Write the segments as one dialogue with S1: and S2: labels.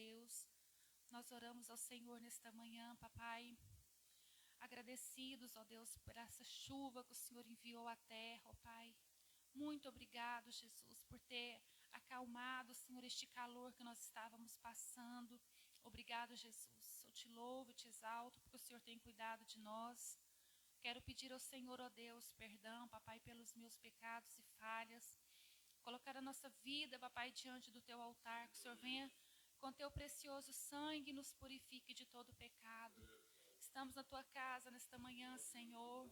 S1: Deus. Nós oramos ao Senhor nesta manhã, papai, agradecidos, ó Deus, por essa chuva que o Senhor enviou à terra, ó Pai. Muito obrigado, Jesus, por ter acalmado, Senhor, este calor que nós estávamos passando. Obrigado, Jesus. Eu te louvo e te exalto, porque o Senhor tem cuidado de nós. Quero pedir ao Senhor, ó Deus, perdão, papai, pelos meus pecados e falhas. Colocar a nossa vida, papai, diante do teu altar, que o Senhor venha com teu precioso sangue e nos purifique de todo pecado. Estamos na tua casa nesta manhã, Senhor,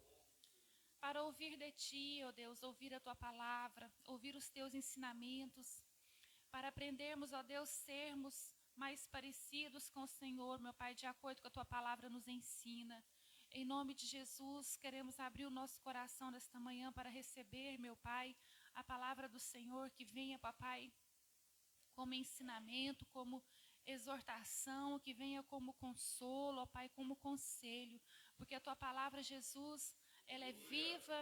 S1: para ouvir de ti, ó Deus, ouvir a tua palavra, ouvir os teus ensinamentos, para aprendermos, ó Deus, sermos mais parecidos com o Senhor, meu Pai, de acordo com a tua palavra nos ensina. Em nome de Jesus, queremos abrir o nosso coração nesta manhã para receber, meu Pai, a palavra do Senhor, que venha, papai, como ensinamento, como exortação, que venha como consolo, ó Pai, como conselho, porque a tua palavra, Jesus, ela é viva,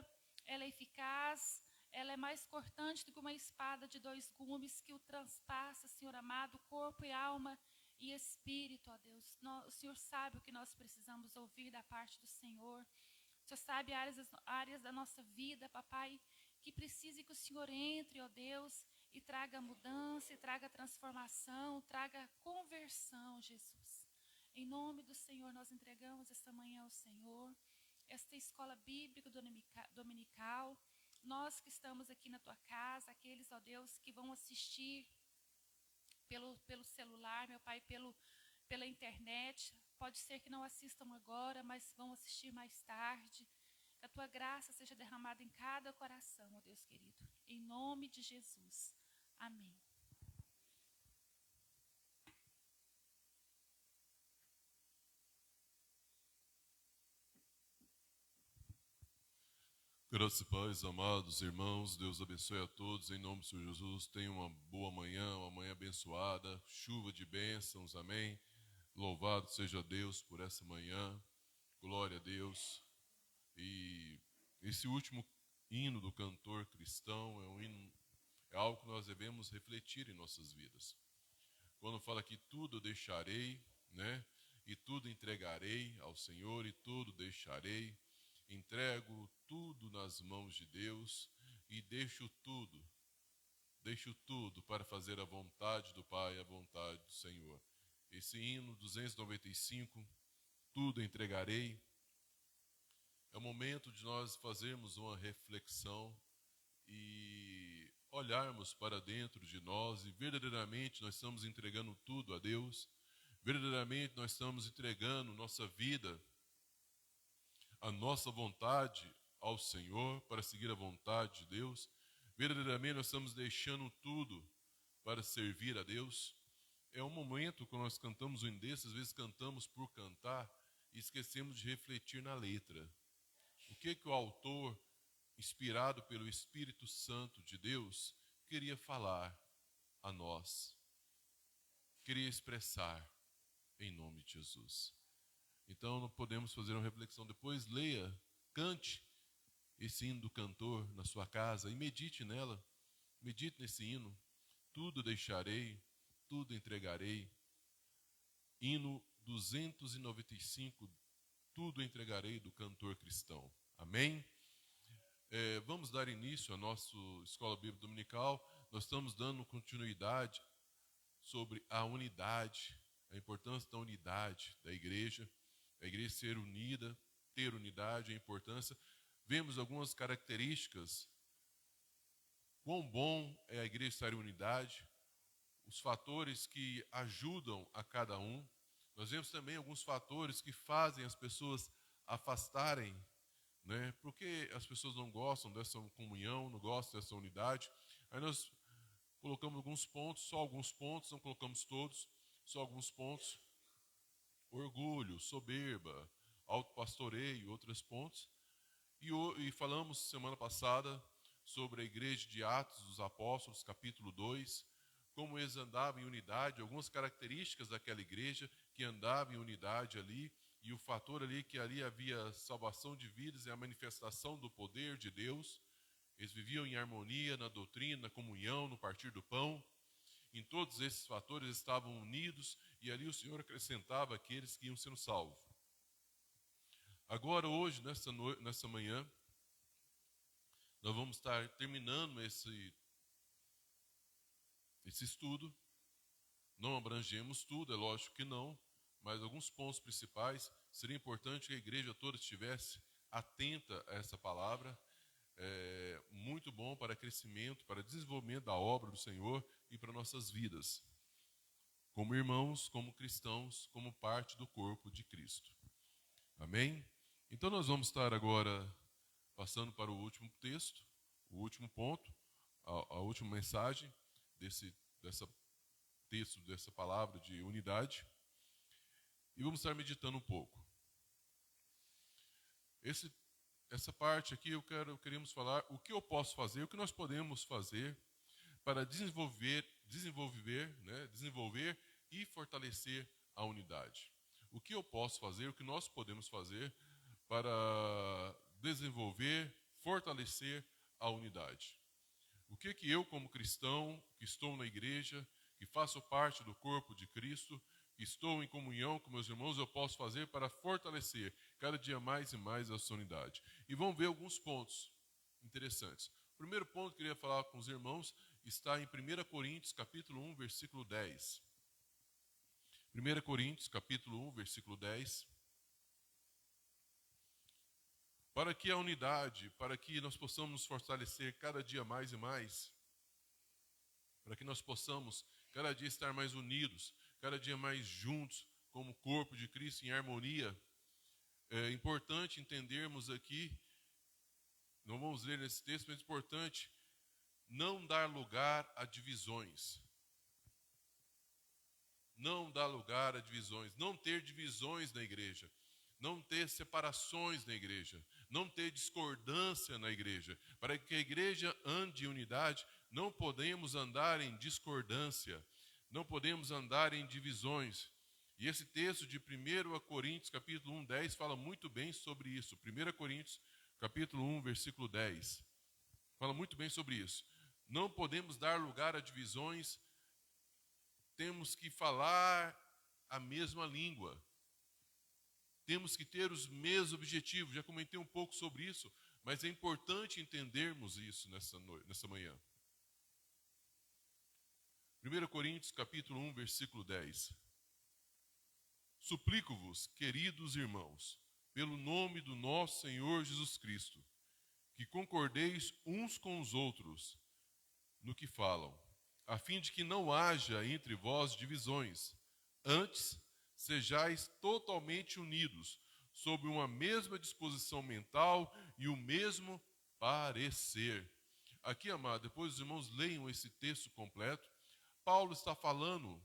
S1: ela é eficaz, ela é mais cortante do que uma espada de 2 gumes, que o transpassa, Senhor amado, corpo e alma e espírito, ó Deus. O Senhor sabe o que nós precisamos ouvir da parte do Senhor. O Senhor sabe áreas da nossa vida, papai, que precise que o Senhor entre, ó Deus, e traga mudança, e traga transformação, traga conversão, Jesus. Em nome do Senhor, nós entregamos esta manhã ao Senhor, esta escola bíblica dominical, nós que estamos aqui na tua casa, aqueles, ó Deus, que vão assistir pelo celular, meu Pai, pela internet, pode ser que não assistam agora, mas vão assistir mais tarde. Que a tua graça seja derramada em cada coração, ó Deus querido. Em nome de Jesus. Amém.
S2: Graças e paz, amados irmãos, Deus abençoe a todos, em nome do Senhor Jesus. Tenham uma boa manhã, uma manhã abençoada, chuva de bênçãos, amém. Louvado seja Deus por essa manhã, glória a Deus. E esse último hino do cantor cristão é algo que nós devemos refletir em nossas vidas. Quando fala que tudo deixarei, né? E tudo entregarei ao Senhor e tudo deixarei. Entrego tudo nas mãos de Deus e deixo tudo para fazer a vontade do Pai, a vontade do Senhor. Esse hino 295, tudo entregarei, é o momento de nós fazermos uma reflexão e olharmos para dentro de nós e verdadeiramente nós estamos entregando tudo a Deus, verdadeiramente nós estamos entregando nossa vida, a nossa vontade ao Senhor, para seguir a vontade de Deus. Verdadeiramente nós estamos deixando tudo para servir a Deus. É um momento que nós cantamos um desses, às vezes cantamos por cantar e esquecemos de refletir na letra. O que o autor, inspirado pelo Espírito Santo de Deus, queria falar a nós, queria expressar em nome de Jesus. Então, não podemos fazer uma reflexão depois, leia, cante esse hino do cantor na sua casa e medite nela, medite nesse hino. Tudo deixarei, tudo entregarei. Hino 295, tudo entregarei, do cantor cristão. Amém? Vamos dar início à nossa Escola Bíblica Dominical. Nós estamos dando continuidade sobre a unidade, a importância da unidade da igreja, a igreja ser unida, ter unidade, a importância. Vemos algumas características, quão bom é a igreja estar em unidade, os fatores que ajudam a cada um. Nós vemos também alguns fatores que fazem as pessoas afastarem, né? Porque as pessoas não gostam dessa comunhão, não gostam dessa unidade. Aí nós colocamos alguns pontos, só alguns pontos, não colocamos todos, só alguns pontos. Orgulho, soberba, autopastoreio, outros pontos. E falamos semana passada sobre a igreja de Atos dos Apóstolos, capítulo 2, como eles andavam em unidade, algumas características daquela igreja que andava em unidade ali, e o fator ali que ali havia salvação de vidas e a manifestação do poder de Deus. Eles viviam em harmonia, na doutrina, na comunhão, no partir do pão. em todos esses fatores estavam unidos e ali o Senhor acrescentava aqueles que iam sendo salvos. Agora, hoje, nessa manhã, nós vamos estar terminando esse estudo. Não abrangemos tudo, é lógico que não, mas alguns pontos principais. Seria importante que a igreja toda estivesse atenta a essa palavra. É muito bom para crescimento, para desenvolvimento da obra do Senhor e para nossas vidas, como irmãos, como cristãos, como parte do corpo de Cristo. Amém? Então nós vamos estar agora passando para o último texto, o último ponto, a última mensagem desse texto, dessa palavra de unidade, e vamos estar meditando um pouco. Essa parte aqui queremos falar o que eu posso fazer, o que nós podemos fazer para desenvolver e fortalecer a unidade. O que eu posso fazer, o que nós podemos fazer para desenvolver, fortalecer a unidade. O que eu, como cristão, que estou na igreja, que faço parte do corpo de Cristo, que estou em comunhão com meus irmãos, eu posso fazer para fortalecer cada dia mais e mais a sua unidade. E vamos ver alguns pontos interessantes. O primeiro ponto que eu queria falar com os irmãos está em 1 Coríntios, capítulo 1, versículo 10. 1 Coríntios, capítulo 1, versículo 10. Para que a unidade, para que nós possamos nos fortalecer cada dia mais e mais, para que nós possamos cada dia estar mais unidos, cada dia mais juntos, como corpo de Cristo, em harmonia, é importante entendermos aqui, não vamos ler nesse texto, mas é importante não dar lugar a divisões. Não dar lugar a divisões, não ter divisões na igreja, não ter separações na igreja, não ter discordância na igreja. Para que a igreja ande em unidade, não podemos andar em discordância, não podemos andar em divisões. E esse texto de 1 Coríntios, capítulo 1, 10, fala muito bem sobre isso. 1 Coríntios, capítulo 1, versículo 10, fala muito bem sobre isso. Não podemos dar lugar a divisões, temos que falar a mesma língua. Temos que ter os mesmos objetivos. Já comentei um pouco sobre isso, mas é importante entendermos isso nessa manhã. 1 Coríntios, capítulo 1, versículo 10. Suplico-vos, queridos irmãos, pelo nome do nosso Senhor Jesus Cristo, que concordeis uns com os outros no que falam, a fim de que não haja entre vós divisões. Antes, sejais totalmente unidos, sob uma mesma disposição mental e o mesmo parecer. Aqui, amado, depois os irmãos leiam esse texto completo. Paulo está falando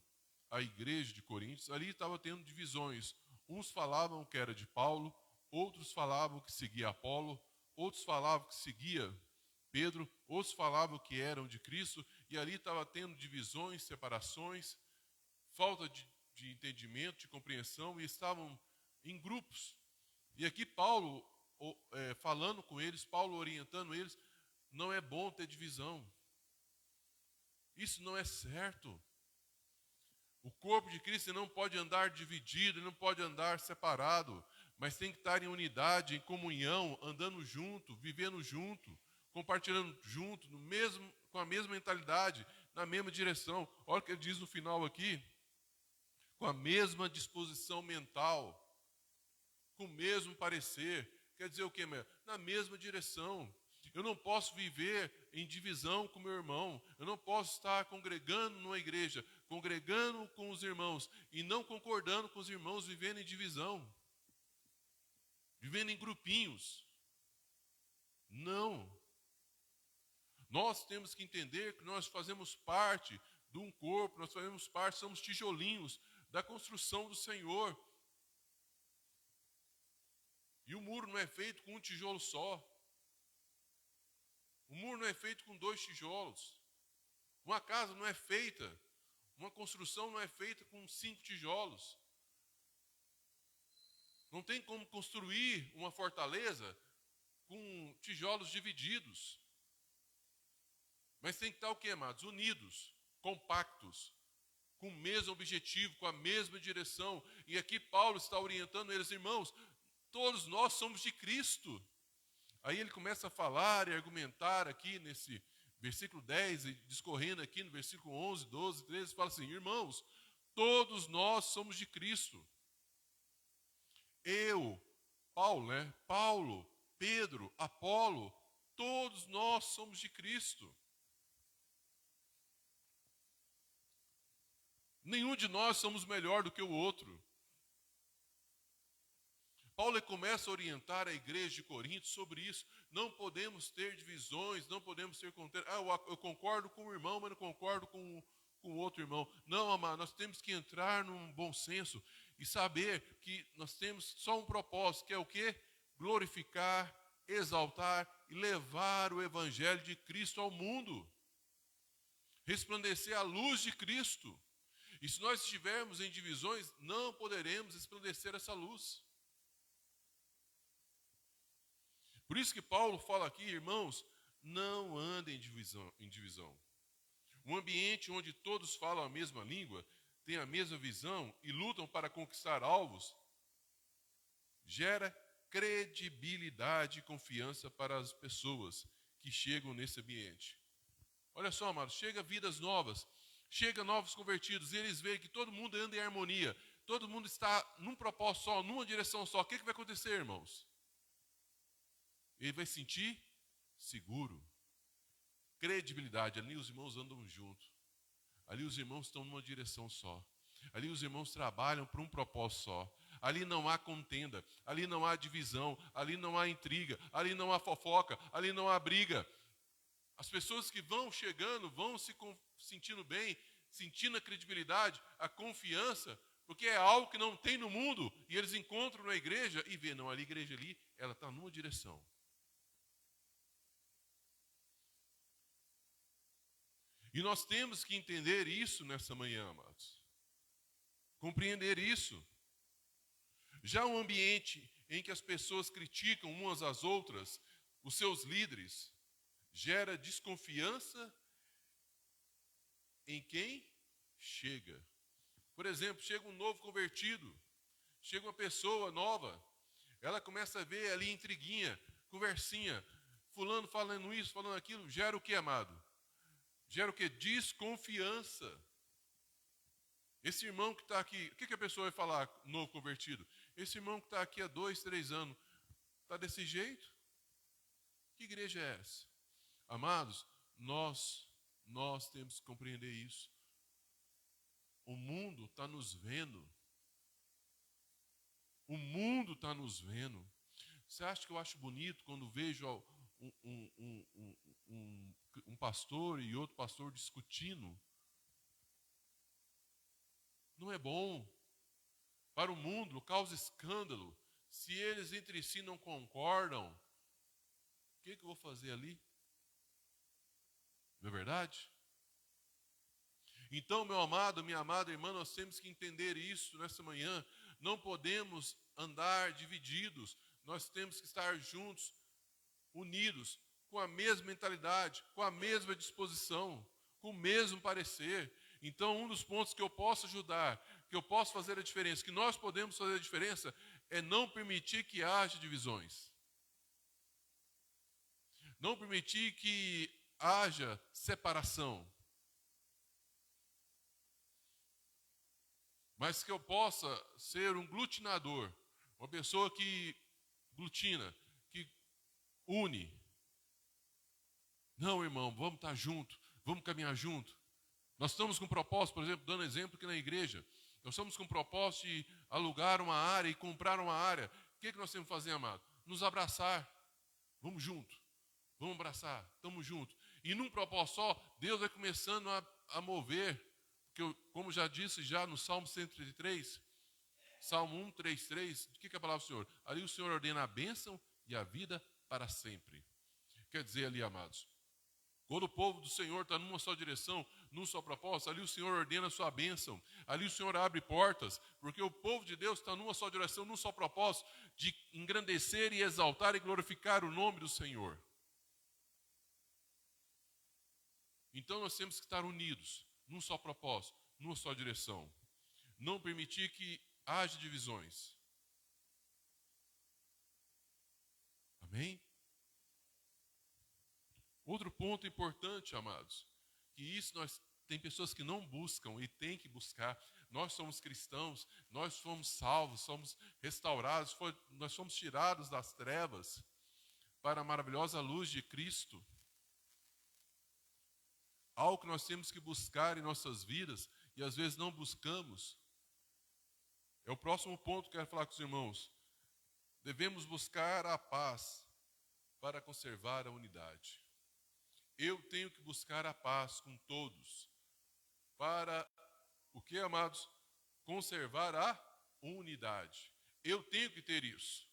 S2: à igreja de Coríntios, ali estava tendo divisões. Uns falavam que era de Paulo, outros falavam que seguia Apolo, outros falavam que seguia Pedro, outros falavam que eram de Cristo, e ali estava tendo divisões, separações, falta de entendimento, de compreensão, e estavam em grupos. E aqui Paulo, falando com eles, Paulo orientando eles, não é bom ter divisão. Isso não é certo. O corpo de Cristo não pode andar dividido, não pode andar separado, mas tem que estar em unidade, em comunhão, andando junto, vivendo junto, compartilhando junto, com a mesma mentalidade, na mesma direção. Olha o que ele diz no final aqui. Com a mesma disposição mental, com o mesmo parecer. Quer dizer o quê, meu? Na mesma direção. Eu não posso viver em divisão com meu irmão. Eu não posso estar congregando numa igreja, congregando com os irmãos e não concordando com os irmãos, vivendo em divisão, vivendo em grupinhos. Não. Nós temos que entender que nós fazemos parte de um corpo, nós fazemos parte, somos tijolinhos da construção do Senhor. E o muro não é feito com um tijolo só. O muro não é feito com 2 tijolos. Uma casa não é feita, uma construção não é feita com 5 tijolos. Não tem como construir uma fortaleza com tijolos divididos. Mas tem que estar o quê, amados? Unidos. compactos, com o mesmo objetivo, com a mesma direção. E aqui Paulo está orientando eles, irmãos, todos nós somos de Cristo. Aí ele começa a falar e argumentar aqui nesse versículo 10, e discorrendo aqui no versículo 11, 12, 13, fala assim, irmãos, todos nós somos de Cristo. Eu, Paulo, né? Paulo, Pedro, Apolo, todos nós somos de Cristo. Nenhum de nós somos melhor do que o outro. Paulo começa a orientar a igreja de Corinto sobre isso. Não podemos ter divisões, não podemos ter contenda. Eu concordo com o irmão, mas não concordo com o outro irmão. Não, amado, nós temos que entrar num bom senso e saber que nós temos só um propósito, que é o quê? Glorificar, exaltar e levar o evangelho de Cristo ao mundo. Resplandecer a luz de Cristo. E se nós estivermos em divisões, não poderemos resplandecer essa luz. Por isso que Paulo fala aqui, irmãos, não andem em divisão. Um ambiente onde todos falam a mesma língua, têm a mesma visão e lutam para conquistar alvos, gera credibilidade e confiança para as pessoas que chegam nesse ambiente. Olha só, amados, chega vidas novas, chega novos convertidos, e eles veem que todo mundo anda em harmonia, todo mundo está num propósito só, numa direção só. O que vai acontecer, irmãos? Ele vai sentir seguro, credibilidade. Ali os irmãos andam juntos, ali os irmãos estão numa direção só, ali os irmãos trabalham para um propósito só. Ali não há contenda, ali não há divisão, ali não há intriga, ali não há fofoca, ali não há briga. As pessoas que vão chegando vão se sentindo bem, sentindo a credibilidade, a confiança, porque é algo que não tem no mundo, e eles encontram na igreja e vê, não, a igreja ali, ela está numa direção. E nós temos que entender isso nessa manhã, amados. Compreender isso. Já um ambiente em que as pessoas criticam umas às outras, os seus líderes, gera desconfiança em quem chega. Por exemplo, chega um novo convertido, chega uma pessoa nova, ela começa a ver ali intriguinha, conversinha, fulano falando isso, falando aquilo, gera o que, amado? Gera o que? Desconfiança. Esse irmão que está aqui, o que a pessoa vai falar, novo convertido? Esse irmão que está aqui há 2, 3 anos, está desse jeito? Que igreja é essa? Amados, nós temos que compreender isso. O mundo está nos vendo. O mundo está nos vendo. Você acha que eu acho bonito quando vejo um pastor e outro pastor discutindo? Não é bom. Para o mundo, causa escândalo. Se eles entre si não concordam, o que eu vou fazer ali? Não é verdade? Então, meu amado, minha amada irmã, nós temos que entender isso nessa manhã. Não podemos andar divididos. Nós temos que estar juntos, unidos, com a mesma mentalidade, com a mesma disposição, com o mesmo parecer. Então, um dos pontos que eu posso ajudar, que eu posso fazer a diferença, que nós podemos fazer a diferença, é não permitir que haja divisões. Não permitir que haja separação. Mas que eu possa ser um glutinador, uma pessoa que glutina, que une. Não, irmão, vamos estar junto, vamos caminhar junto. Nós estamos com propósito, por exemplo, dando exemplo aqui na igreja. Nós estamos com propósito de alugar uma área e comprar uma área. O que nós temos que fazer, amado? Nos abraçar. Vamos junto. Vamos abraçar. Estamos juntos. E num propósito só, Deus vai começando a mover. Porque como já disse já no Salmo 133, Salmo 133, o que é a palavra do Senhor? Ali o Senhor ordena a bênção e a vida para sempre. Quer dizer ali, amados, quando o povo do Senhor está numa só direção, num só propósito, ali o Senhor ordena a sua bênção, ali o Senhor abre portas, porque o povo de Deus está numa só direção, num só propósito, de engrandecer e exaltar e glorificar o nome do Senhor. Então nós temos que estar unidos, num só propósito, numa só direção. Não permitir que haja divisões. Amém? Outro ponto importante, amados, que isso tem pessoas que não buscam e tem que buscar. Nós somos cristãos, nós fomos salvos, somos restaurados, nós fomos tirados das trevas para a maravilhosa luz de Cristo. Algo que nós temos que buscar em nossas vidas e às vezes não buscamos. É o próximo ponto que eu quero falar com os irmãos. Devemos buscar a paz para conservar a unidade. Eu tenho que buscar a paz com todos para o que, amados? Conservar a unidade. Eu tenho que ter isso.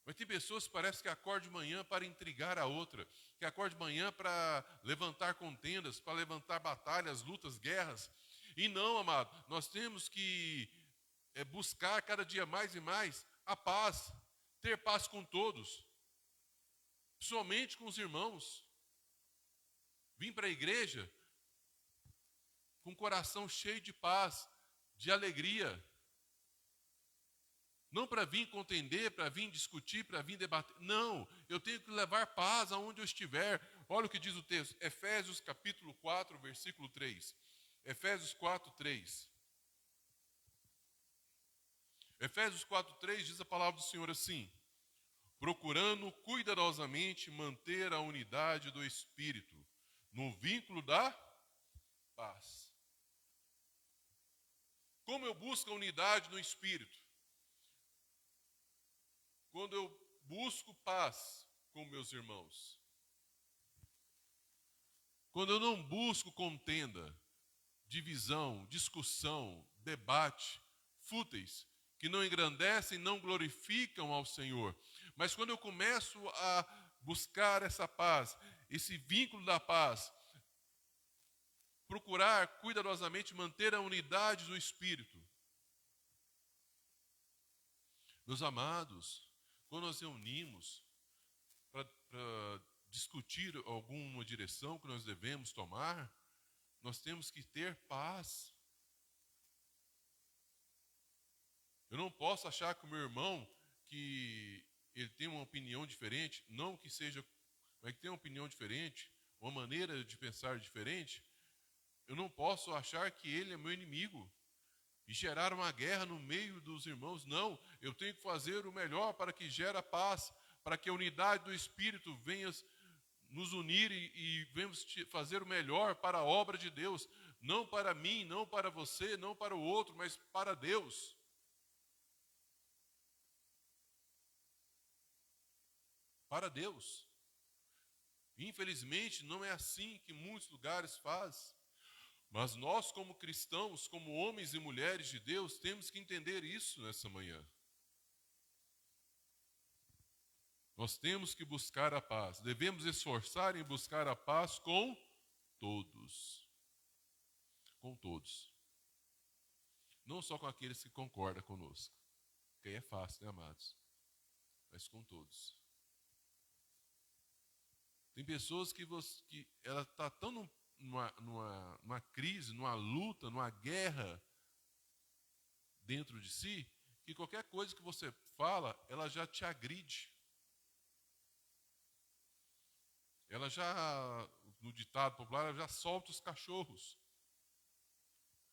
S2: Mas tem pessoas que parece que acordam de manhã para intrigar a outra, que acordam de manhã para levantar contendas, para levantar batalhas, lutas, guerras. E não, amado, nós temos que buscar cada dia mais e mais a paz, ter paz com todos, somente com os irmãos. Vim para a igreja com o coração cheio de paz, de alegria. Não para vir contender, para vir discutir, para vir debater. Não, eu tenho que levar paz aonde eu estiver. Olha o que diz o texto, Efésios capítulo 4, versículo 3. Efésios 4, 3. Efésios 4, 3 diz a palavra do Senhor assim: procurando cuidadosamente manter a unidade do Espírito, no vínculo da paz. Como eu busco a unidade no Espírito? Quando eu busco paz com meus irmãos. Quando eu não busco contenda, divisão, discussão, debate, fúteis, que não engrandecem, não glorificam ao Senhor. Mas quando eu começo a buscar essa paz, esse vínculo da paz, procurar cuidadosamente manter a unidade do Espírito. Meus amados, quando nós reunimos para discutir alguma direção que nós devemos tomar, nós temos que ter paz. Eu não posso achar que o meu irmão, que ele tem uma opinião diferente, não que seja, mas que tem uma opinião diferente, uma maneira de pensar diferente, eu não posso achar que ele é meu inimigo e gerar uma guerra no meio dos irmãos. Não, eu tenho que fazer o melhor para que gere a paz, para que a unidade do Espírito venha nos unir e venhamos fazer o melhor para a obra de Deus, não para mim, não para você, não para o outro, mas para Deus. Para Deus. Infelizmente, não é assim que muitos lugares fazem. Mas nós, como cristãos, como homens e mulheres de Deus, temos que entender isso nessa manhã. Nós temos que buscar a paz. Devemos esforçar em buscar a paz com todos. Com todos. Não só com aqueles que concordam conosco. Que aí é fácil, né, amados? Mas com todos. Tem pessoas que ela está tão numa crise, numa luta, numa guerra dentro de si, que qualquer coisa que você fala, ela já te agride. Ela já, no ditado popular, ela já solta os cachorros.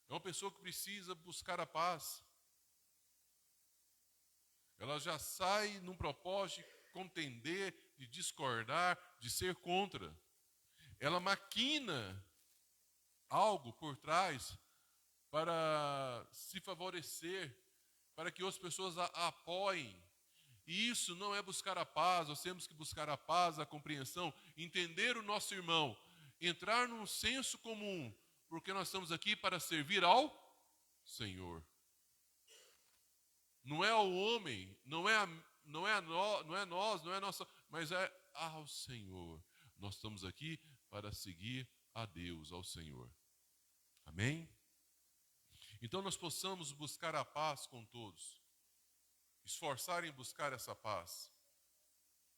S2: É uma pessoa que precisa buscar a paz. Ela já sai num propósito de contender, de discordar, de ser contra. Ela maquina algo por trás para se favorecer, para que outras pessoas a apoiem. E isso não é buscar a paz, nós temos que buscar a paz, a compreensão, entender o nosso irmão, entrar num senso comum, porque nós estamos aqui para servir ao Senhor. Não é ao homem, não é nós, não é nossa, mas é ao Senhor. Nós estamos aqui para seguir a Deus, ao Senhor. Amém? Então nós possamos buscar a paz com todos. Esforçar em buscar essa paz.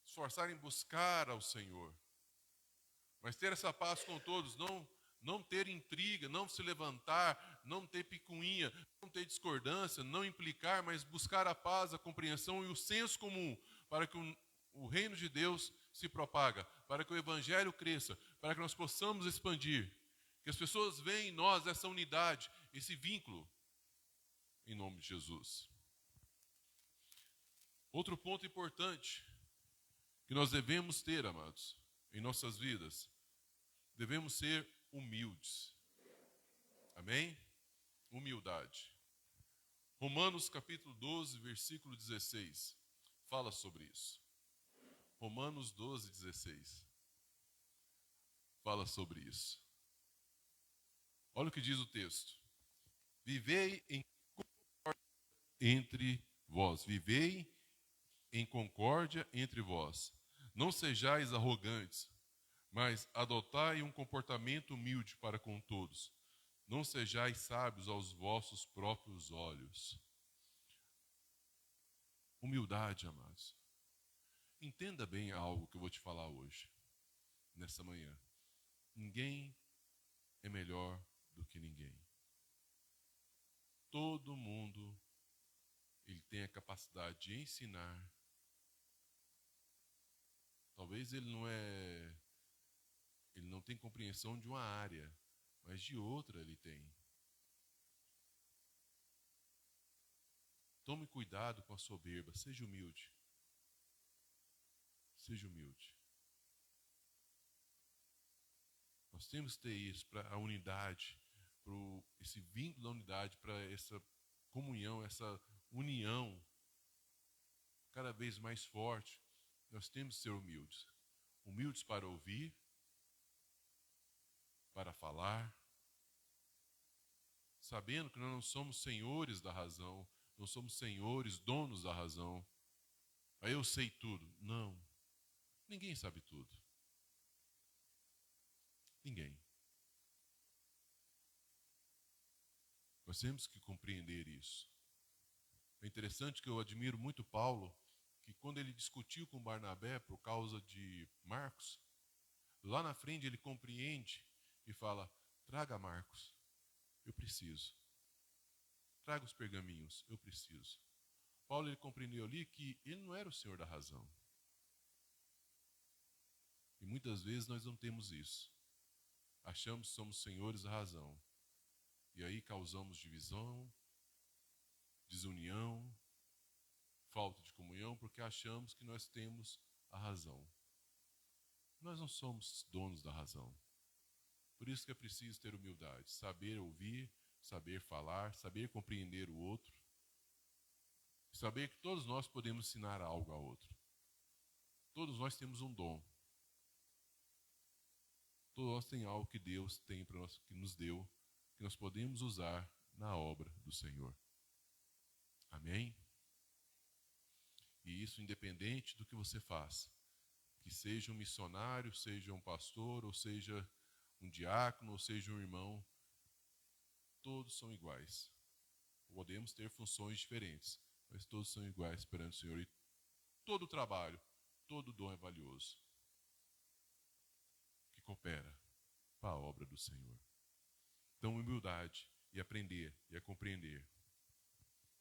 S2: Esforçar em buscar ao Senhor. Mas ter essa paz com todos, não não ter intriga, não se levantar, não ter picuinha, não ter discordância, não implicar, mas buscar a paz, a compreensão e o senso comum para que o reino de Deus se propaga, para que o evangelho cresça, para que nós possamos expandir, que as pessoas veem em nós essa unidade, esse vínculo, em nome de Jesus. Outro ponto importante que nós devemos ter, amados, em nossas vidas, devemos ser humildes. Amém? Humildade. Romanos capítulo 12, versículo 16, fala sobre isso. Romanos 12, 16, fala sobre isso. Olha o que diz o texto. Vivei em concórdia entre vós. Vivei em concórdia entre vós. Não sejais arrogantes, mas adotai um comportamento humilde para com todos. Não sejais sábios aos vossos próprios olhos. Humildade, amados. Entenda bem algo que eu vou te falar hoje, nessa manhã. Ninguém é melhor do que ninguém. Todo mundo, ele tem a capacidade de ensinar. Talvez ele não tem compreensão de uma área, mas de outra ele tem. Tome cuidado com a soberba, seja humilde. Seja humilde. Nós temos que ter isso para a unidade, para esse vínculo da unidade, para essa comunhão, essa união cada vez mais forte. Nós temos que ser humildes. Humildes para ouvir, para falar, sabendo que nós não somos senhores da razão, não somos senhores, donos da razão. Aí eu sei tudo. Não. Ninguém sabe tudo. Ninguém. Nós temos que compreender isso. É interessante que eu admiro muito Paulo, que quando ele discutiu com Barnabé por causa de Marcos, lá na frente ele compreende e fala: traga Marcos, eu preciso. Traga os pergaminhos, eu preciso. Paulo ele compreendeu ali que ele não era o senhor da razão. E muitas vezes nós não temos isso. Achamos que somos senhores da razão. E aí causamos divisão, desunião, falta de comunhão, porque achamos que nós temos a razão. Nós não somos donos da razão. Por isso que é preciso ter humildade, saber ouvir, saber falar, saber compreender o outro, saber que todos nós podemos ensinar algo ao outro. Todos nós temos um dom. Todos nós temos algo que Deus tem para nós, que nos deu, que nós podemos usar na obra do Senhor. Amém? E isso independente do que você faça. Que seja um missionário, seja um pastor, ou seja um diácono, ou seja um irmão, todos são iguais. Podemos ter funções diferentes, mas todos são iguais perante o Senhor. E todo trabalho, todo dom é valioso, que coopera para a obra do Senhor. Então, humildade e aprender e a compreender.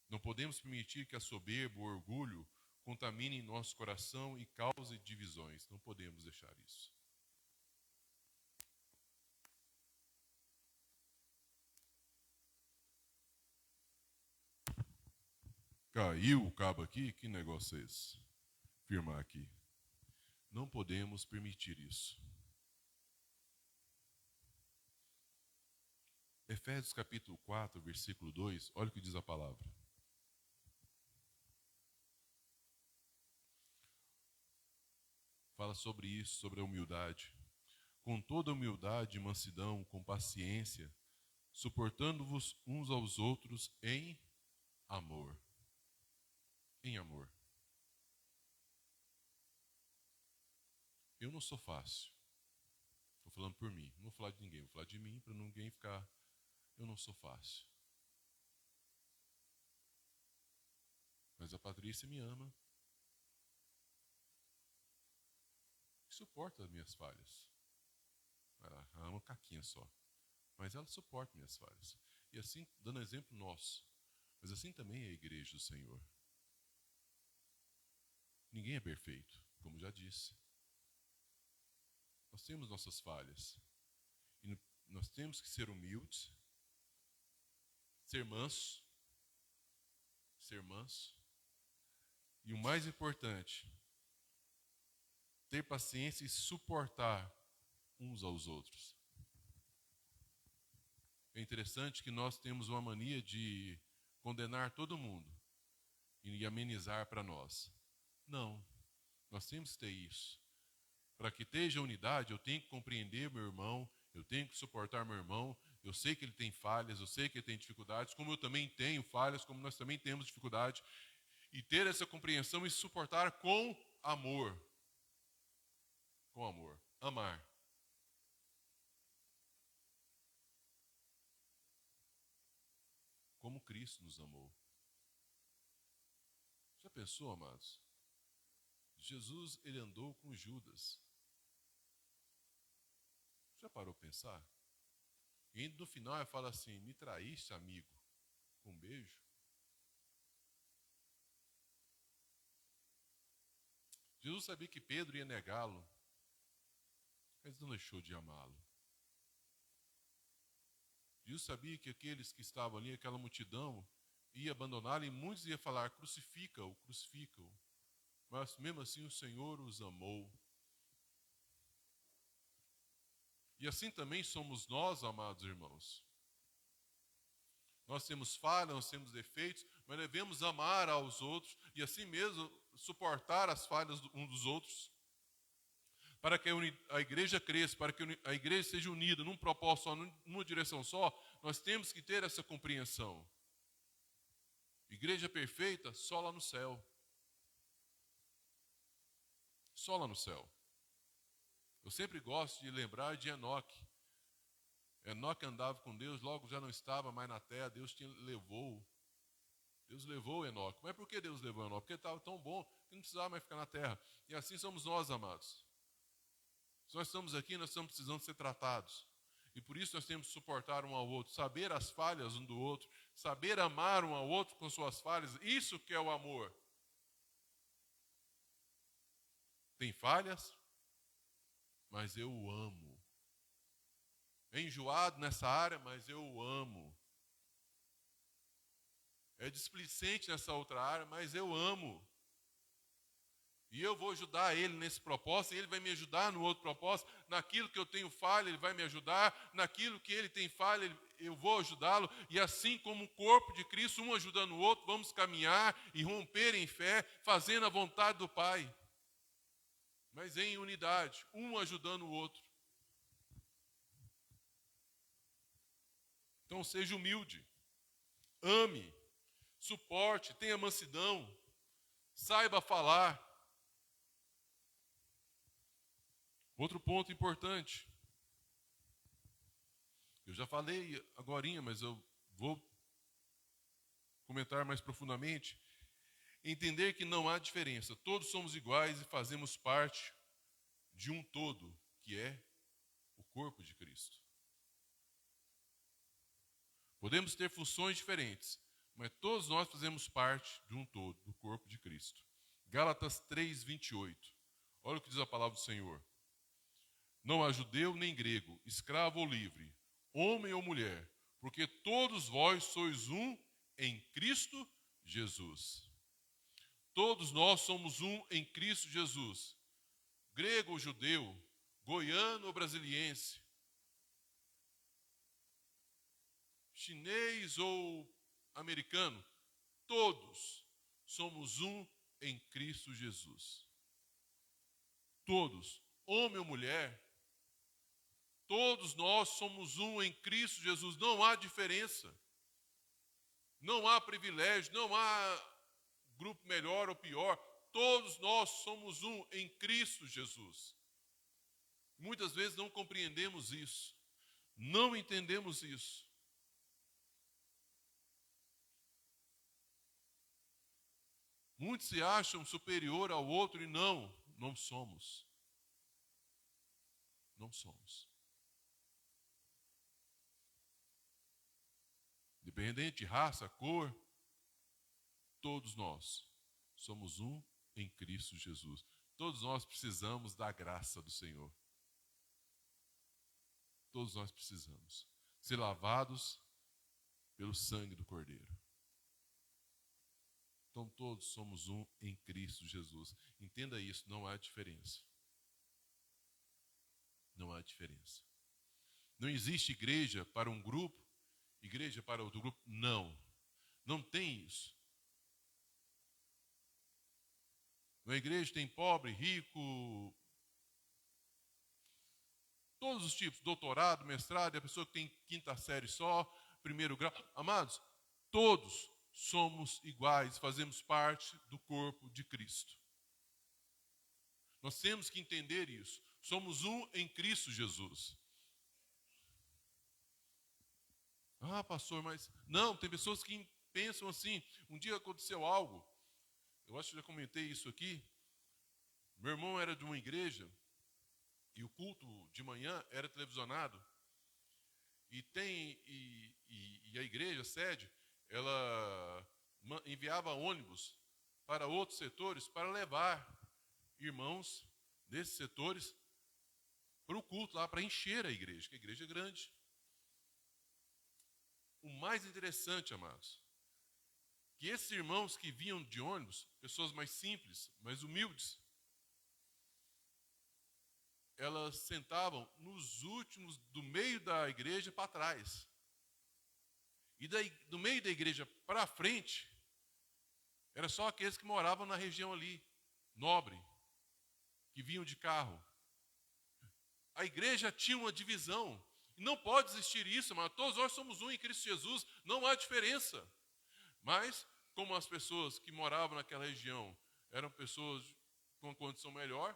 S2: Não podemos permitir que a soberba, o orgulho, contaminem nosso coração e cause divisões. Não podemos deixar isso. Caiu o cabo aqui? Que negócio é esse? Firmar aqui. Não podemos permitir isso. Efésios capítulo 4, versículo 2, olha o que diz a palavra. Fala sobre isso, sobre a humildade. Com toda humildade e mansidão, com paciência, suportando-vos uns aos outros em amor. Em amor. Eu não sou fácil. Estou falando por mim. Não vou falar de ninguém. Vou falar de mim para ninguém ficar... Eu não sou fácil. Mas a Patrícia me ama. Suporta as minhas falhas. Ela ama caquinha só. mas ela suporta minhas falhas. E assim, dando exemplo nosso, mas assim também é a igreja do Senhor. Ninguém é perfeito, como já disse. Nós temos nossas falhas. E nós temos que ser humildes, ser manso. E o mais importante, ter paciência e suportar uns aos outros. É interessante que nós temos uma mania de condenar todo mundo e amenizar para nós. Não, nós temos que ter isso. Para que esteja unidade, eu tenho que compreender meu irmão, eu tenho que suportar meu irmão, eu sei que ele tem falhas, eu sei que ele tem dificuldades, como eu também tenho falhas, como nós também temos dificuldade. E ter essa compreensão e suportar com amor. Com amor. Amar. Como Cristo nos amou. Já pensou, amados? Jesus, ele andou com Judas. Já parou para pensar? E no final ele fala assim, me traíste, amigo, com um beijo. Jesus sabia que Pedro ia negá-lo, mas não deixou de amá-lo. Jesus sabia que aqueles que estavam ali, aquela multidão, ia abandoná-lo e muitos iam falar, crucifica-o, crucifica-o. Mas mesmo assim o Senhor os amou. E assim também somos nós, amados irmãos. Nós temos falhas, nós temos defeitos, mas devemos amar aos outros e assim mesmo suportar as falhas uns dos outros. Para que a igreja cresça, para que a igreja seja unida num propósito só, numa direção só, nós temos que ter essa compreensão. Igreja perfeita, só lá no céu. Só lá no céu. Eu sempre gosto de lembrar de Enoque. Enoque andava com Deus, logo já não estava mais na terra, Deus levou. Deus levou Enoque. Mas por que Deus levou Enoque? Porque ele estava tão bom que não precisava mais ficar na terra. E assim somos nós, amados. Se nós estamos aqui, nós estamos precisando ser tratados. E por isso nós temos que suportar um ao outro, saber as falhas um do outro, saber amar um ao outro com suas falhas. Isso que é o amor. Tem falhas, mas eu o amo. É enjoado nessa área, mas eu o amo. É displicente nessa outra área, mas eu amo. E eu vou ajudar ele nesse propósito, e ele vai me ajudar no outro propósito. Naquilo que eu tenho falha, ele vai me ajudar. Naquilo que ele tem falha, eu vou ajudá-lo. E assim como o corpo de Cristo, um ajudando o outro, vamos caminhar e romper em fé, fazendo a vontade do Pai. Mas em unidade, um ajudando o outro. Então seja humilde, ame, suporte, tenha mansidão, saiba falar. Outro ponto importante. Eu já falei agorinha, mas eu vou comentar mais profundamente. Entender que não há diferença. Todos somos iguais e fazemos parte de um todo, que é o corpo de Cristo. Podemos ter funções diferentes, mas todos nós fazemos parte de um todo, do corpo de Cristo. Gálatas 3:28. Olha o que diz a palavra do Senhor. Não há judeu nem grego, escravo ou livre, homem ou mulher, porque todos vós sois um em Cristo Jesus. Todos nós somos um em Cristo Jesus. Grego ou judeu, goiano ou brasiliense, chinês ou americano, todos somos um em Cristo Jesus. Todos, homem ou mulher, todos nós somos um em Cristo Jesus. Não há diferença. Não há privilégio, não há grupo melhor ou pior. Todos nós somos um em Cristo Jesus. Muitas vezes não compreendemos isso. Não entendemos isso. Muitos se acham superior ao outro e não somos. Não somos. independente de raça, cor, todos nós somos um em Cristo Jesus. Todos nós precisamos da graça do Senhor. Todos nós precisamos ser lavados pelo sangue do Cordeiro. Então todos somos um em Cristo Jesus. Entenda isso, não há diferença. Não há diferença. Não existe igreja para um grupo, igreja para outro grupo. Não. Não tem isso. Na igreja tem pobre, rico, todos os tipos, doutorado, mestrado, e a pessoa que tem 5ª série só, 1º grau. Amados, todos somos iguais, fazemos parte do corpo de Cristo. Nós temos que entender isso. Somos um em Cristo Jesus. Ah, pastor, mas... Não, tem pessoas que pensam assim. Um dia aconteceu algo, eu acho que já comentei isso aqui. Meu irmão era de uma igreja e o culto de manhã era televisionado. E a igreja, a sede, ela enviava ônibus para outros setores para levar irmãos desses setores para o culto lá, para encher a igreja, que a igreja é grande. O mais interessante, amados, que esses irmãos que vinham de ônibus, pessoas mais simples, mais humildes, elas sentavam nos últimos, do meio da igreja para trás. E do meio da igreja para frente, era só aqueles que moravam na região ali, nobre, que vinham de carro. A igreja tinha uma divisão. E não pode existir isso, mas todos nós somos um em Cristo Jesus, não há diferença. Mas, como as pessoas que moravam naquela região eram pessoas com condição melhor,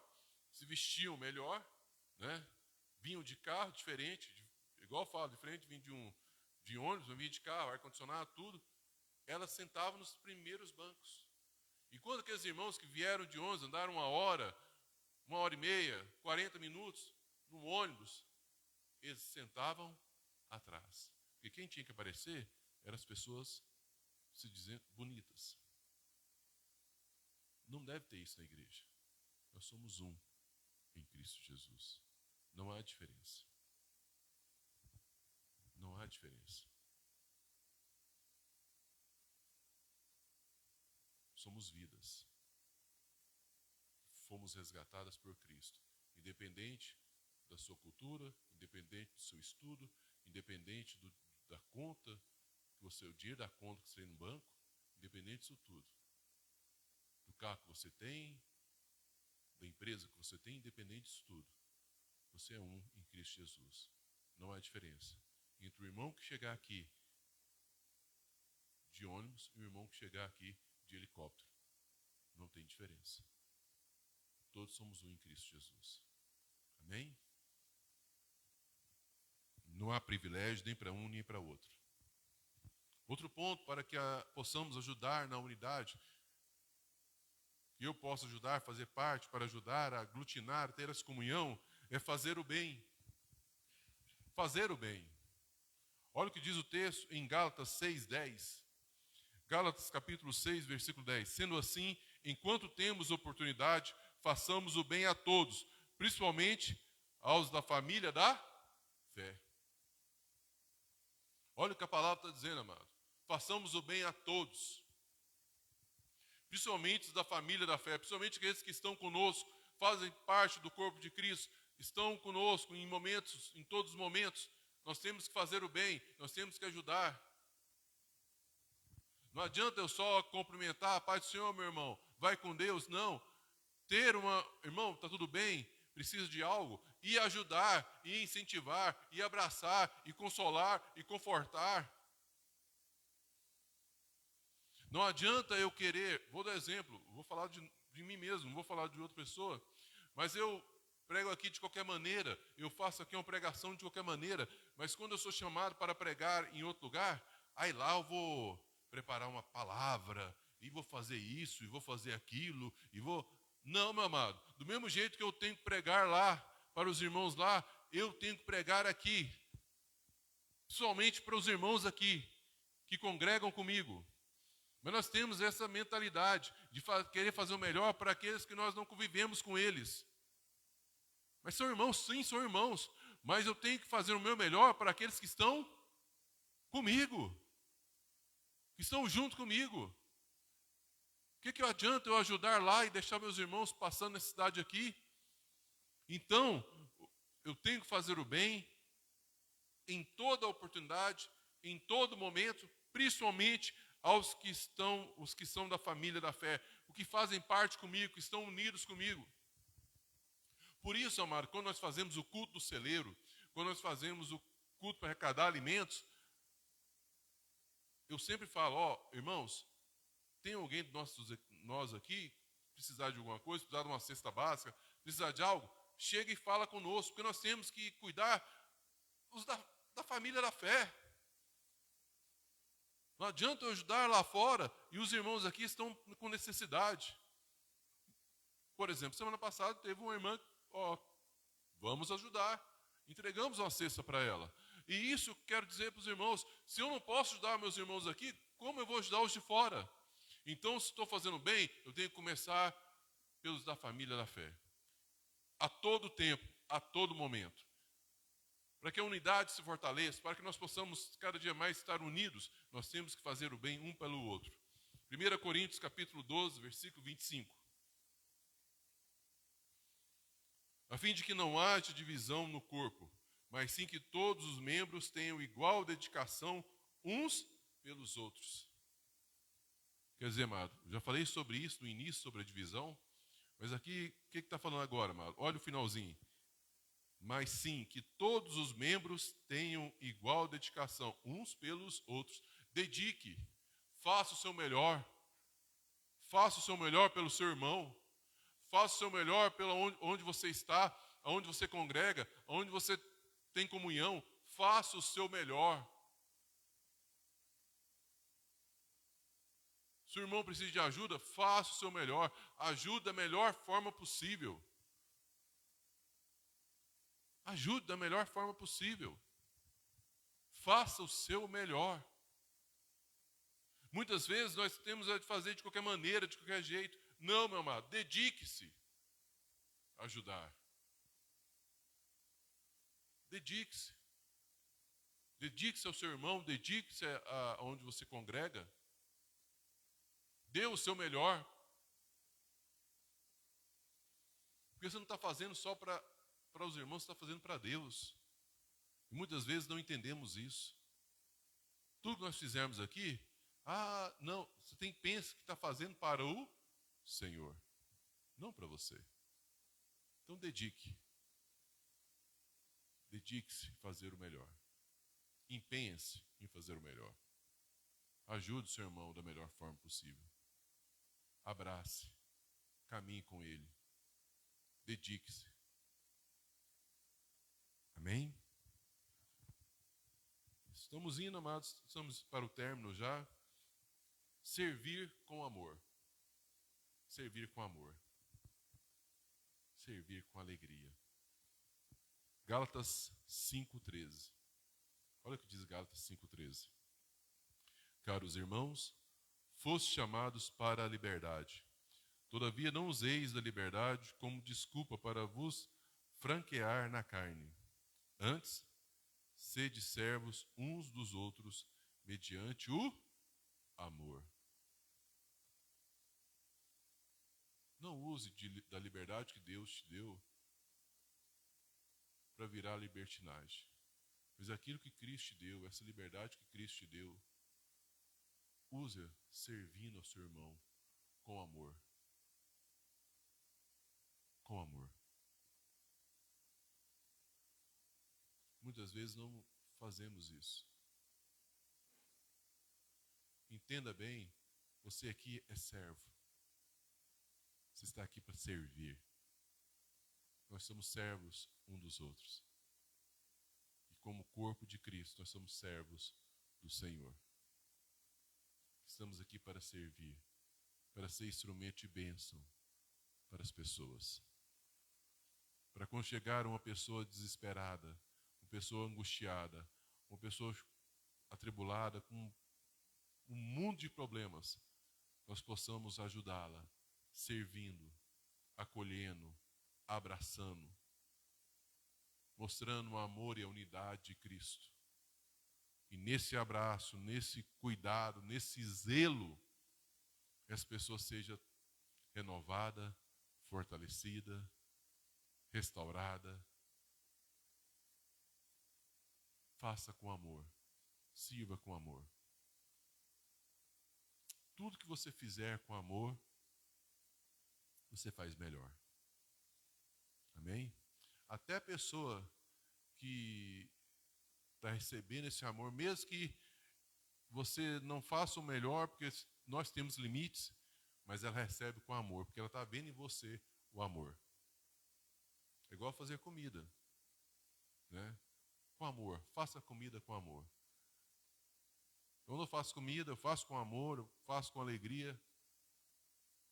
S2: se vestiam melhor, né? Vinham de carro diferente, igual eu falo, diferente, vinham de ônibus, vinham de carro, ar-condicionado, tudo. Elas sentavam nos primeiros bancos. E quando aqueles irmãos que vieram de ônibus, andaram 1h30, 40 minutos, no ônibus, eles sentavam atrás. Porque quem tinha que aparecer eram as pessoas, se dizendo, bonitas. Não deve ter isso na igreja. Nós somos um em Cristo Jesus. Não há diferença. Não há diferença. Somos vidas. Fomos resgatadas por Cristo. Independente da sua cultura, independente do seu estudo, independente da conta, o dinheiro da conta que você tem no banco, independente disso tudo. Do carro que você tem, da empresa que você tem, independente disso tudo. Você é um em Cristo Jesus. Não há diferença entre o irmão que chegar aqui de ônibus e o irmão que chegar aqui de helicóptero. Não tem diferença. Todos somos um em Cristo Jesus. Amém? Não há privilégio nem para um nem para outro. Outro ponto para que possamos ajudar na unidade, que eu possa ajudar, fazer parte, para ajudar a aglutinar, ter essa comunhão, é fazer o bem. Fazer o bem. Olha o que diz o texto em Gálatas 6:10. Gálatas capítulo 6, versículo 10. Sendo assim, enquanto temos oportunidade, façamos o bem a todos, principalmente aos da família da fé. Olha o que a palavra está dizendo, amado. Façamos o bem a todos, principalmente os da família da fé, principalmente aqueles que estão conosco, fazem parte do corpo de Cristo, estão conosco em todos os momentos. Nós temos que fazer o bem, nós temos que ajudar. Não adianta eu só cumprimentar, a paz do Senhor, meu irmão, vai com Deus. Não. Irmão, está tudo bem, precisa de algo, e ajudar, e incentivar, e abraçar, e consolar, e confortar. Não adianta eu querer, vou dar exemplo, vou falar de mim mesmo, não vou falar de outra pessoa, mas eu prego aqui de qualquer maneira, eu faço aqui uma pregação de qualquer maneira, mas quando eu sou chamado para pregar em outro lugar, aí lá eu vou preparar uma palavra, e vou fazer isso, e vou fazer aquilo, e vou... Não, meu amado, do mesmo jeito que eu tenho que pregar lá, para os irmãos lá, eu tenho que pregar aqui, somente para os irmãos aqui. que congregam comigo. Mas nós temos essa mentalidade de querer fazer o melhor para aqueles que nós não convivemos com eles. Mas são irmãos, sim, são irmãos. Mas eu tenho que fazer o meu melhor para aqueles que estão comigo, que estão junto comigo. O que adianta eu ajudar lá e deixar meus irmãos passando necessidade aqui? Então, eu tenho que fazer o bem em toda oportunidade, em todo momento, principalmente aos que os que são da família da fé, os que fazem parte comigo, que estão unidos comigo. Por isso, amado, quando nós fazemos o culto do celeiro, quando nós fazemos o culto para arrecadar alimentos, eu sempre falo, irmãos, tem alguém de nós aqui precisar de alguma coisa, precisar de uma cesta básica, precisar de algo, chega e fala conosco, porque nós temos que cuidar da família da fé. Não adianta eu ajudar lá fora e os irmãos aqui estão com necessidade. Por exemplo, semana passada teve uma irmã, vamos ajudar. Entregamos uma cesta para ela. E isso quero dizer para os irmãos, se eu não posso ajudar meus irmãos aqui, como eu vou ajudar os de fora? Então, se estou fazendo bem, eu tenho que começar pelos da família da fé. A todo tempo, a todo momento. Para que a unidade se fortaleça, para que nós possamos cada dia mais estar unidos, nós temos que fazer o bem um pelo outro. 1 Coríntios capítulo 12, versículo 25. A fim de que não haja divisão no corpo, mas sim que todos os membros tenham igual dedicação uns pelos outros. Quer dizer, amado, já falei sobre isso no início, sobre a divisão, mas aqui, o que está falando agora, amado? Olha o finalzinho. Mas sim, que todos os membros tenham igual dedicação uns pelos outros. Dedique, faça o seu melhor. Faça o seu melhor pelo seu irmão. Faça o seu melhor pela onde você está, aonde você congrega, aonde você tem comunhão. Faça o seu melhor. Se o irmão precisa de ajuda, faça o seu melhor. Ajude da melhor forma possível. Ajude da melhor forma possível. Faça o seu melhor. Muitas vezes nós temos a fazer de qualquer maneira, de qualquer jeito. Não, meu amado, dedique-se a ajudar. Dedique-se. Dedique-se ao seu irmão, dedique-se aonde você congrega. Dê o seu melhor. Porque você não está fazendo só para os irmãos, você está fazendo para Deus. E muitas vezes não entendemos isso. Tudo que nós fizermos aqui, não, você pensa que está fazendo para o Senhor, não para você. Então dedique. Dedique-se a fazer o melhor. Empenhe-se em fazer o melhor. Ajude o seu irmão da melhor forma possível. Abrace. Caminhe com ele. Dedique-se. Amém? Estamos indo, amados, estamos para o término já. Servir com amor. Servir com amor. Servir com alegria. Gálatas 5,13. Olha o que diz Gálatas 5,13. Caros irmãos, fostes chamados para a liberdade. Todavia não useis da liberdade como desculpa para vos franquear na carne. Antes, sede servos uns dos outros mediante o amor. Não use da liberdade que Deus te deu para virar libertinagem. Mas aquilo que Cristo te deu, essa liberdade que Cristo te deu, use-a servindo ao seu irmão com amor. Com amor. Muitas vezes não fazemos isso. Entenda bem, você aqui é servo. Você está aqui para servir. Nós somos servos um dos outros. E como corpo de Cristo, nós somos servos do Senhor. Estamos aqui para servir, para ser instrumento de bênção para as pessoas. Para quando chegar uma pessoa desesperada, uma pessoa angustiada, uma pessoa atribulada, com monte de problemas, nós possamos ajudá-la, servindo, acolhendo, abraçando, mostrando o amor e a unidade de Cristo. E nesse abraço, nesse cuidado, nesse zelo, as pessoas sejam renovadas, fortalecidas, restauradas. Faça com amor, sirva com amor. Tudo que você fizer com amor, você faz melhor. Amém? Até a pessoa que está recebendo esse amor, mesmo que você não faça o melhor, porque nós temos limites, mas ela recebe com amor, porque ela está vendo em você o amor. É igual fazer comida, né? Com amor, faça comida com amor. Quando eu faço comida, eu faço com amor, eu faço com alegria.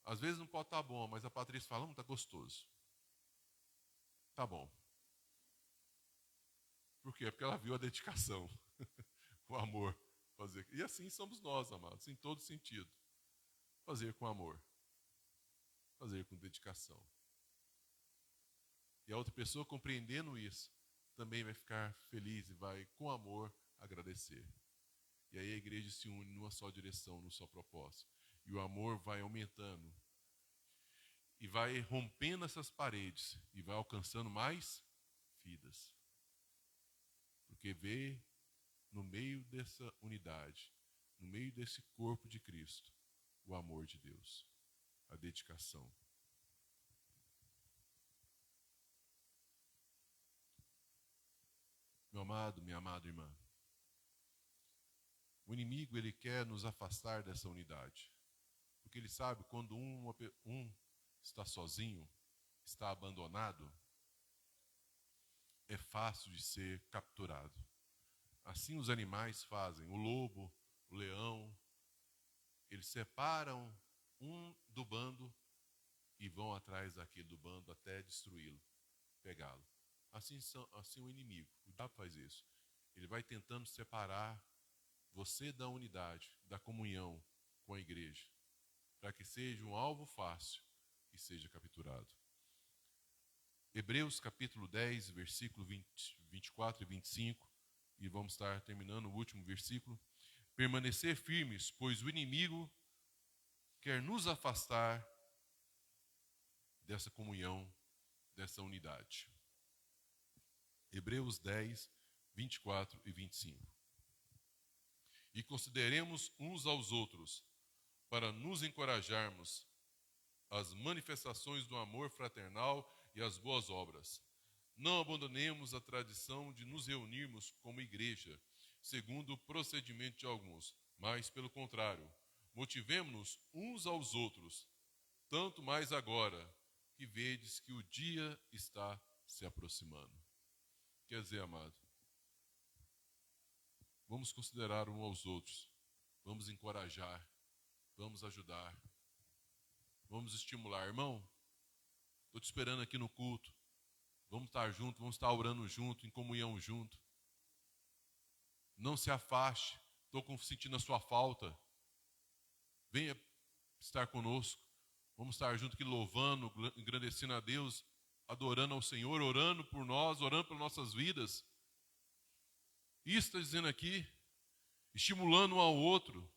S2: Às vezes não pode estar bom, mas a Patrícia fala, está gostoso. Tá bom. Por quê? Porque ela viu a dedicação, o amor. Fazer. E assim somos nós, amados, em todo sentido. Fazer com amor. Fazer com dedicação. E a outra pessoa, compreendendo isso, também vai ficar feliz e vai, com amor, agradecer. E aí a igreja se une numa só direção, num só propósito. E o amor vai aumentando. E vai rompendo essas paredes. E vai alcançando mais vidas. Porque vê no meio dessa unidade, no meio desse corpo de Cristo, o amor de Deus, a dedicação. Meu amado, minha amada irmã, o inimigo, ele quer nos afastar dessa unidade, porque ele sabe quando um está sozinho, está abandonado, é fácil de ser capturado. Assim os animais fazem, o lobo, o leão, eles separam um do bando e vão atrás daquele do bando até destruí-lo, pegá-lo. Assim o inimigo, o diabo faz isso. Ele vai tentando separar você da unidade, da comunhão com a igreja, para que seja um alvo fácil e seja capturado. Hebreus capítulo 10, versículo 24 e 25, e vamos estar terminando o último versículo. Permanecer firmes, pois o inimigo quer nos afastar dessa comunhão, dessa unidade. Hebreus 10, 24 e 25. E consideremos uns aos outros, para nos encorajarmos as manifestações do amor fraternal e as boas obras. Não abandonemos a tradição de nos reunirmos como igreja, segundo o procedimento de alguns, mas, pelo contrário, motivemo-nos uns aos outros, tanto mais agora que vedes que o dia está se aproximando. Quer dizer, amado, vamos considerar uns aos outros, vamos encorajar, vamos ajudar, vamos estimular. Irmão, estou te esperando aqui no culto, vamos estar juntos, vamos estar orando junto, em comunhão junto. Não se afaste, estou sentindo a sua falta. Venha estar conosco, vamos estar juntos aqui louvando, engrandecendo a Deus, adorando ao Senhor, orando por nós, orando pelas nossas vidas. Isso está dizendo aqui, estimulando um ao outro.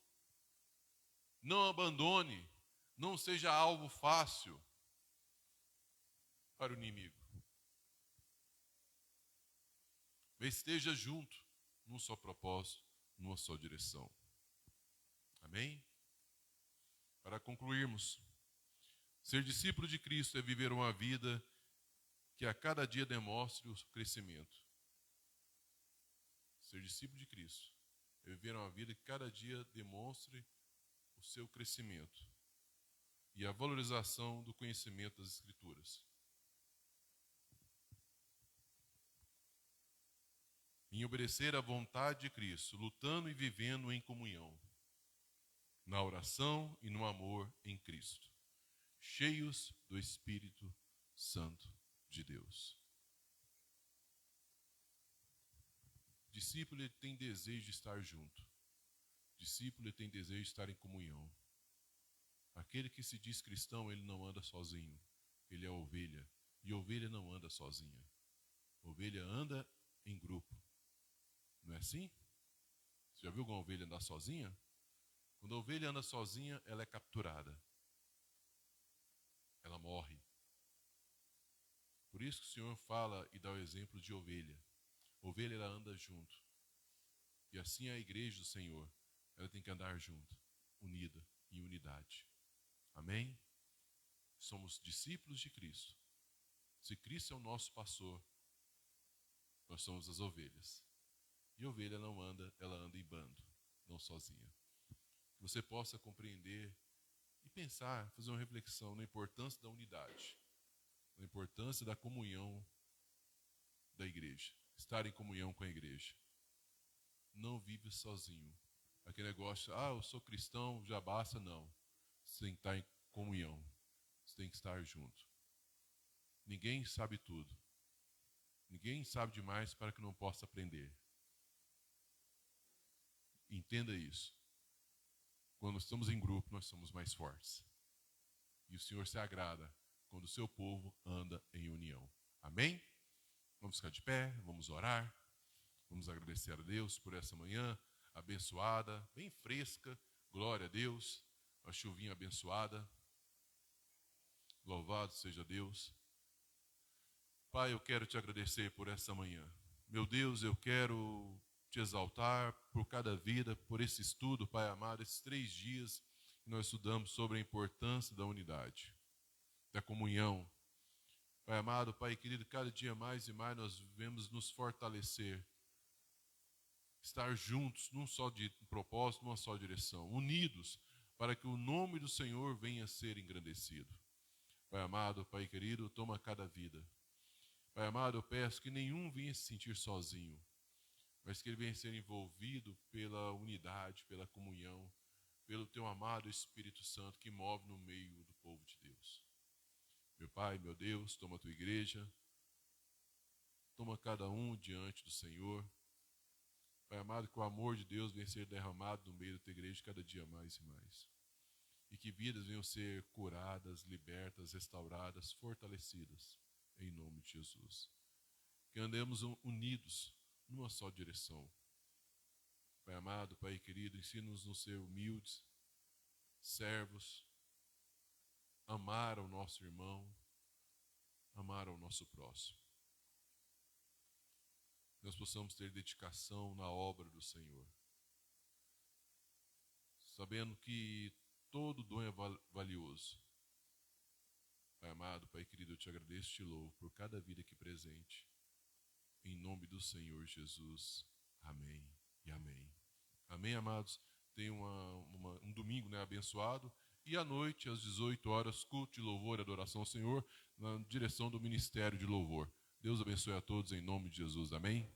S2: Não abandone, não seja alvo fácil para o inimigo. Mas esteja junto, num só propósito, numa só direção. Amém? Para concluirmos, ser discípulo de Cristo é viver uma vida que a cada dia demonstre o crescimento. Ser discípulo de Cristo é viver uma vida que cada dia demonstre o seu crescimento e a valorização do conhecimento das Escrituras. Em obedecer à vontade de Cristo, lutando e vivendo em comunhão, na oração e no amor em Cristo, cheios do Espírito Santo de Deus. O discípulo tem desejo de estar junto, Discípulo, ele tem desejo de estar em comunhão. Aquele que se diz cristão, ele não anda sozinho. Ele é ovelha. E ovelha não anda sozinha. Ovelha anda em grupo. Não é assim? Você já viu alguma ovelha andar sozinha? Quando a ovelha anda sozinha, ela é capturada. Ela morre. Por isso que o Senhor fala e dá o exemplo de ovelha. Ovelha, ela anda junto. E assim é a igreja do Senhor. Ela tem que andar junto, unida, em unidade. Amém? Somos discípulos de Cristo. Se Cristo é o nosso pastor, nós somos as ovelhas. E a ovelha não anda, ela anda em bando, não sozinha. Que você possa compreender e pensar, fazer uma reflexão na importância da unidade, na importância da comunhão da igreja, estar em comunhão com a igreja. Não vive sozinho. Aquele negócio, eu sou cristão, já basta, não. Você tem que estar em comunhão, você tem que estar junto. Ninguém sabe tudo. Ninguém sabe demais para que não possa aprender. Entenda isso. Quando estamos em grupo, nós somos mais fortes. E o Senhor se agrada quando o seu povo anda em união. Amém? Vamos ficar de pé, vamos orar. Vamos agradecer a Deus por essa manhã abençoada, bem fresca. Glória a Deus. Uma chuvinha abençoada. Louvado seja Deus. Pai, eu quero te agradecer por essa manhã. Meu Deus, eu quero te exaltar por cada vida, por esse estudo, Pai amado, esses 3 dias que nós estudamos sobre a importância da unidade, da comunhão. Pai amado, Pai querido, cada dia mais e mais nós devemos nos fortalecer, estar juntos num só propósito, numa só direção, unidos, para que o nome do Senhor venha a ser engrandecido. Pai amado, Pai querido, toma cada vida. Pai amado, eu peço que nenhum venha se sentir sozinho, mas que ele venha ser envolvido pela unidade, pela comunhão, pelo teu amado Espírito Santo que move no meio do povo de Deus. Meu Pai, meu Deus, toma a tua igreja, toma cada um diante do Senhor. Pai amado, que o amor de Deus venha ser derramado no meio da tua igreja cada dia mais e mais. E que vidas venham ser curadas, libertas, restauradas, fortalecidas, em nome de Jesus. Que andemos unidos numa só direção. Pai amado, Pai querido, ensina-nos a ser humildes, servos, amar ao nosso irmão, amar ao nosso próximo. Nós possamos ter dedicação na obra do Senhor, sabendo que todo dom é valioso. Pai amado, Pai querido, eu te agradeço e te louvo por cada vida aqui presente. Em nome do Senhor Jesus. Amém e amém. Amém, amados? Tenham um domingo, abençoado. E à noite, às 18 horas, culto de louvor e adoração ao Senhor, na direção do Ministério de Louvor. Deus abençoe a todos em nome de Jesus. Amém?